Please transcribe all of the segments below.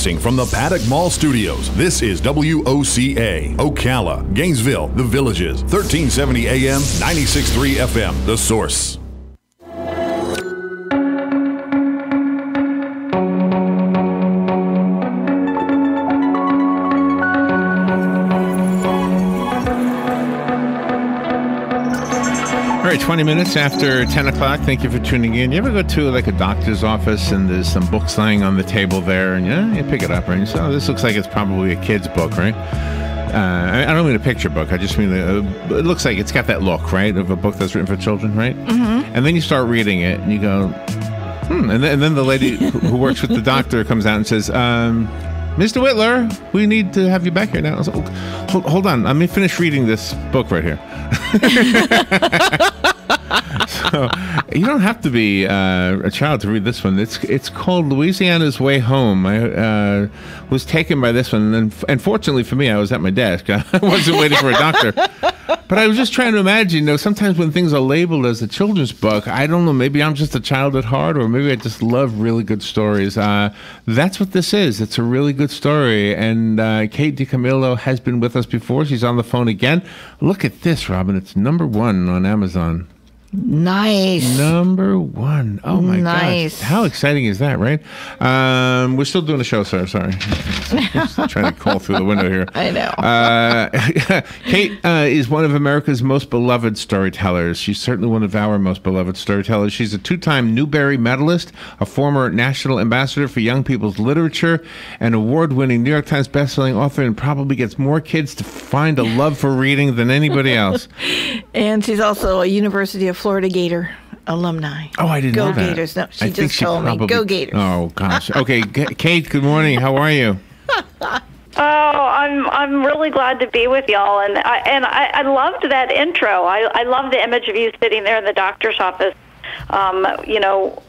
From the Paddock Mall Studios, this is WOCA, Ocala, Gainesville, The Villages, 1370 AM, 96.3 FM, The Source. All right, 20 minutes after 10 o'clock. Thank you for tuning in. You ever go to like a doctor's office and there's some books lying on the table there and you pick it up, right? And you say, oh, this looks like it's probably a kid's book, right? I don't mean a picture book. I just mean it looks like it's got that look, right, of a book that's written for children, right? Mm-hmm. And then you start reading it and you go, and then the lady who works with the doctor comes out and says, Mr. Whitler, we need to have you back here now. I was like, hold on. Let me finish reading this book right here. So you don't have to be a child to read this one. It's called Louisiana's Way Home. I was taken by this one, and fortunately for me, I was at my desk. I wasn't waiting for a doctor. But I was just trying to imagine, sometimes when things are labeled as a children's book, I don't know, maybe I'm just a child at heart, or maybe I just love really good stories. That's what this is. It's a really good story. And Kate DiCamillo has been with us before. She's on the phone again. Look at this, Robin. It's #1 on Amazon. Nice. #1. Oh, my nice. gosh. How exciting is that, right? We're still doing a show, sir. Sorry. Just trying to call through the window here. I know. Kate is one of America's most beloved storytellers. She's certainly one of our most beloved storytellers. She's a 2-time Newbery medalist, a former national ambassador for young people's literature, an award-winning New York Times bestselling author, and probably gets more kids to find a love for reading than anybody else. And she's also a University of Florida Gator alumni. Oh, I didn't know that. Go Gators. No, she just told me. Go Gators. Oh, gosh. Okay, Kate, good morning. How are you? Oh, I'm really glad to be with y'all, and I loved that intro. I love the image of you sitting there in the doctor's office,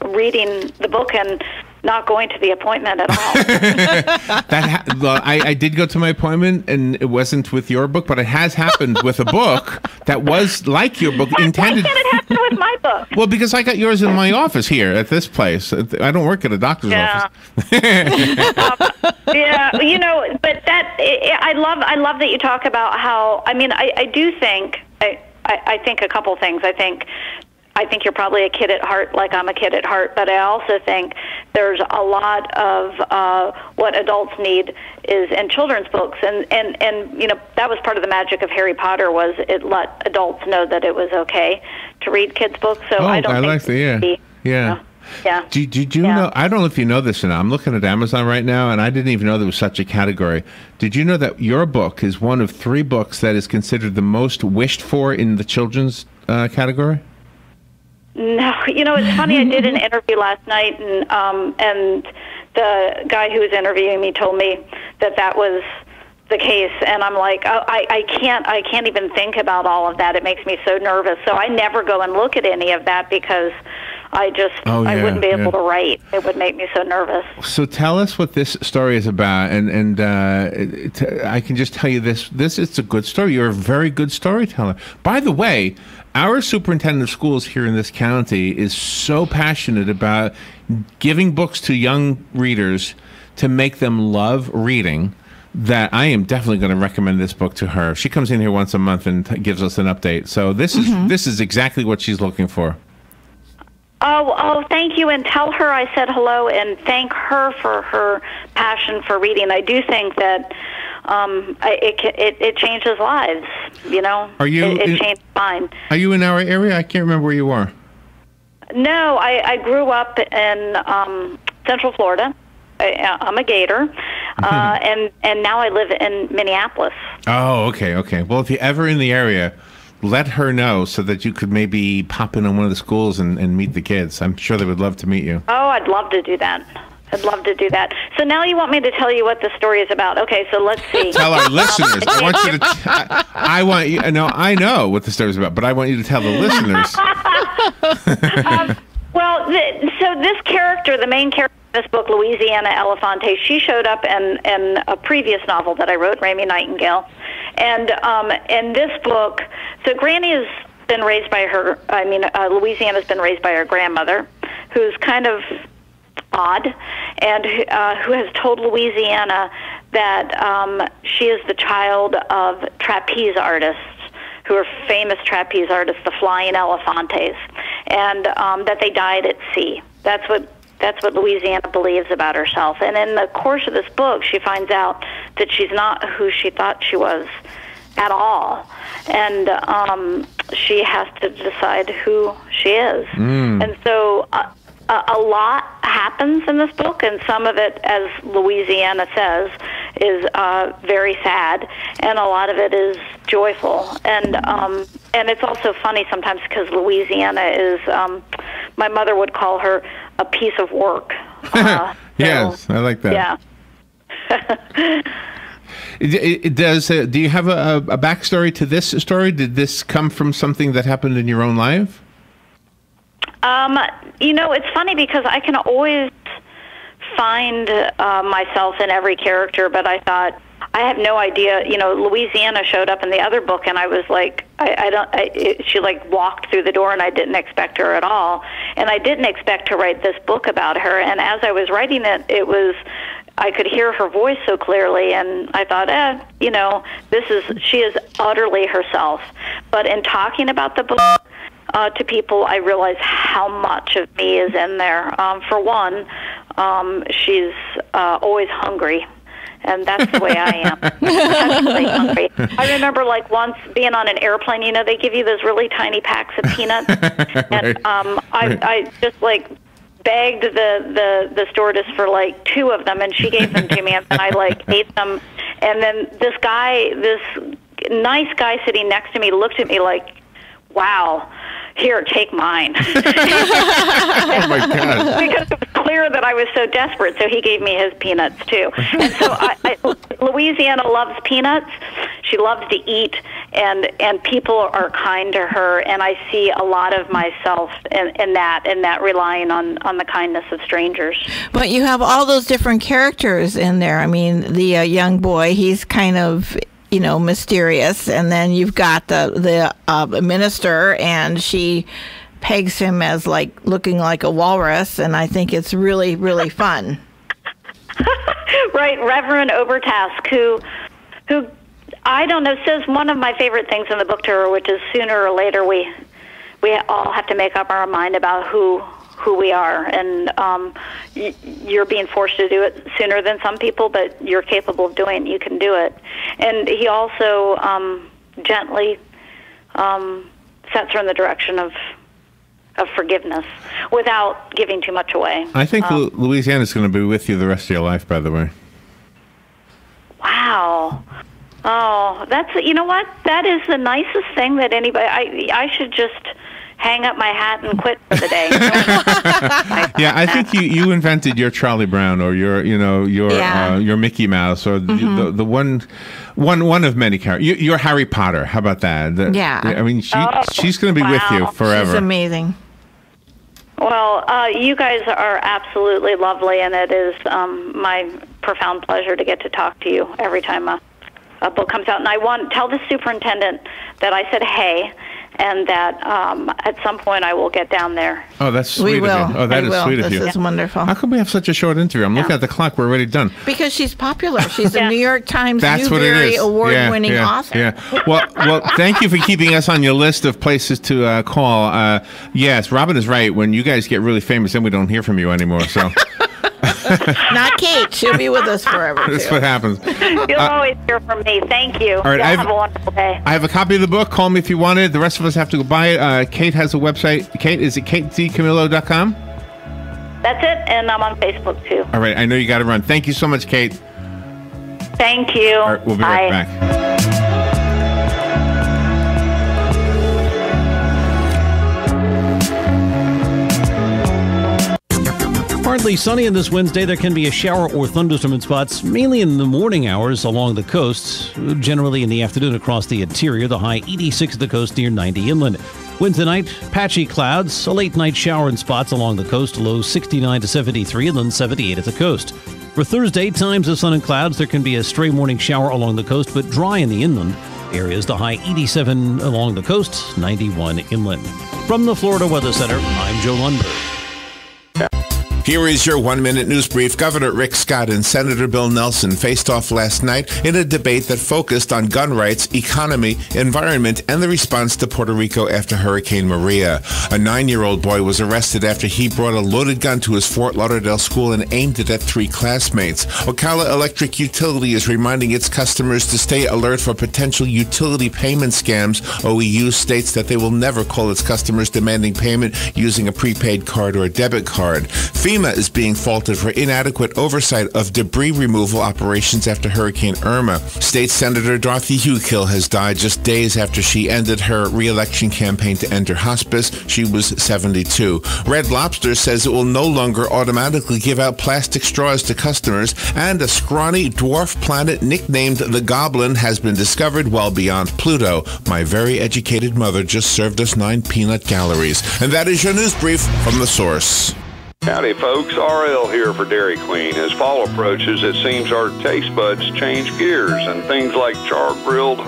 reading the book and not going to the appointment at all. I did go to my appointment, and it wasn't with your book, but it has happened with a book that was like your book. Intended. Why can't it happen with my book? Well, because I got yours in my office here at this place. I don't work at a doctor's office. But I love that you talk about how. I mean, I do think I think a couple things. I think you're probably a kid at heart, like I'm a kid at heart, but I also think there's a lot of what adults need is in children's books, and that was part of the magic of Harry Potter, was it let adults know that it was okay to read kids' books. So I don't think like that. Yeah. Yeah. Did you know? I don't know if you know this or not. I'm looking at Amazon right now, and I didn't even know there was such a category. Did you know that your book is one of 3 books that is considered the most wished for in the children's category? No, it's funny. I did an interview last night, and the guy who was interviewing me told me that was the case, and I'm like, oh, I can't even think about all of that. It makes me so nervous. So I never go and look at any of that because I wouldn't be able to write. It would make me so nervous. So tell us what this story is about, and I can just tell you this is a good story. You're a very good storyteller. By the way, our superintendent of schools here in this county is so passionate about giving books to young readers to make them love reading that I am definitely going to recommend this book to her. She comes in here once a month and gives us an update. So this is exactly what she's looking for. Oh, thank you, and tell her I said hello, and thank her for her passion for reading. I do think that it changes lives, Are you? It changed mine. Are you in our area? I can't remember where you are. No, I grew up in Central Florida. I'm a Gator, and now I live in Minneapolis. Oh, okay. Well, if you're ever in the area, let her know so that you could maybe pop in on one of the schools and meet the kids. I'm sure they would love to meet you. Oh, I'd love to do that. So now you want me to tell you what the story is about. Okay, so let's see. Tell our listeners. I want you to. I want you. No, I know what the story is about, but I want you to tell the listeners. So this character, the main character in this book, Louisiana Elefante, she showed up in a previous novel that I wrote, Raimi Nightingale. And in this book, so Granny has been raised by Louisiana's been raised by her grandmother, who's kind of odd, and who has told Louisiana that she is the child of trapeze artists who are famous trapeze artists, the Flying Elefantes, and that they died at sea. That's what Louisiana believes about herself. And in the course of this book, she finds out that she's not who she thought she was at all. And she has to decide who she is. And so a lot happens in this book, and some of it, as Louisiana says, is very sad, and a lot of it is joyful. And it's also funny sometimes because Louisiana is, my mother would call her a piece of work. Yes, I like that. Yeah. Do you have a backstory to this story? Did this come from something that happened in your own life? It's funny because I can always find myself in every character, but I thought, I have no idea. Louisiana showed up in the other book, and I was like, she like walked through the door, and I didn't expect her at all. And I didn't expect to write this book about her. And as I was writing it, I could hear her voice so clearly, and I thought, she is utterly herself. But in talking about the book to people, I realized how much of me is in there. For one, she's always hungry. And that's the way I am. Actually hungry. I remember once being on an airplane, they give you those really tiny packs of peanuts. And I just begged the stewardess for 2 of them, and she gave them to me, and I ate them. And then this nice guy sitting next to me looked at me like, wow, here, take mine. Oh, my God. Because it was clear that I was so desperate, so he gave me his peanuts, too. And so Louisiana loves peanuts. She loves to eat, and people are kind to her, and I see a lot of myself in that relying on the kindness of strangers. But you have all those different characters in there. I mean, the young boy, he's kind of mysterious, and then you've got the minister, and she pegs him as looking like a walrus, and I think it's really, really fun. Right, Reverend Overtask, who I don't know, says one of my favorite things in the book to her, which is sooner or later we all have to make up our mind about who we are, and you're being forced to do it sooner than some people, but you're capable of doing it. You can do it. And he also gently sets her in the direction of forgiveness without giving too much away. I think Louisiana's going to be with you the rest of your life, by the way. Wow. Oh, you know what? That is the nicest thing that anybody, I should just hang up my hat and quit for the day. Yeah, I think you invented your Charlie Brown or your Mickey Mouse or the one of many characters. Your Harry Potter. How about that? I mean, she's going to be with you forever. She's amazing. Well, you guys are absolutely lovely, and it is my profound pleasure to get to talk to you every time a book comes out. And I want to tell the superintendent that I said hey, and that at some point I will get down there. Oh, that's sweet of you. Oh, that is sweet of you. This is wonderful. How come we have such a short interview? I'm looking at the clock. We're already done. Because she's popular. She's a New York Times Newbery Award-winning author. Yeah. Well, thank you for keeping us on your list of places to call. Yes, Robin is right. When you guys get really famous, then we don't hear from you anymore. So. Not Kate. She'll be with us forever. That's what happens. You'll always hear from me. Thank you. All right, have a wonderful day. I have a copy of the book. Call me if you want it. The rest of us have to go buy it. Kate has a website. Kate, is it KateDiCamillo.com? That's it, and I'm on Facebook, too. All right, I know you got to run. Thank you so much, Kate. Thank you. All right, we'll be right back. Partly sunny on this Wednesday. There can be a shower or thunderstorm in spots, mainly in the morning hours along the coast. Generally in the afternoon across the interior, the high 86 at the coast near 90 inland. Winds tonight, patchy clouds, a late night shower in spots along the coast, low 69 to 73, and then 78 at the coast. For Thursday, times of sun and clouds. There can be a stray morning shower along the coast, but dry in the inland areas. The high 87 along the coast, 91 inland. From the Florida Weather Center, I'm Joe Lundberg. Here is your 1-minute news brief. Governor Rick Scott and Senator Bill Nelson faced off last night in a debate that focused on gun rights, economy, environment, and the response to Puerto Rico after Hurricane Maria. A 9-year-old boy was arrested after he brought a loaded gun to his Fort Lauderdale school and aimed it at 3 classmates. Ocala Electric Utility is reminding its customers to stay alert for potential utility payment scams. OEU states that they will never call its customers demanding payment using a prepaid card or a debit card. FEMA is being faulted for inadequate oversight of debris removal operations after Hurricane Irma. State Senator Dorothy Hukill has died just days after she ended her re-election campaign to enter hospice. She was 72. Red Lobster says it will no longer automatically give out plastic straws to customers, and a scrawny dwarf planet nicknamed the Goblin has been discovered well beyond Pluto. My very educated mother just served us 9 peanut galleries. And that is your news brief from The Source. Howdy, folks. RL here for Dairy Queen. As fall approaches, it seems our taste buds change gears, and things like char-grilled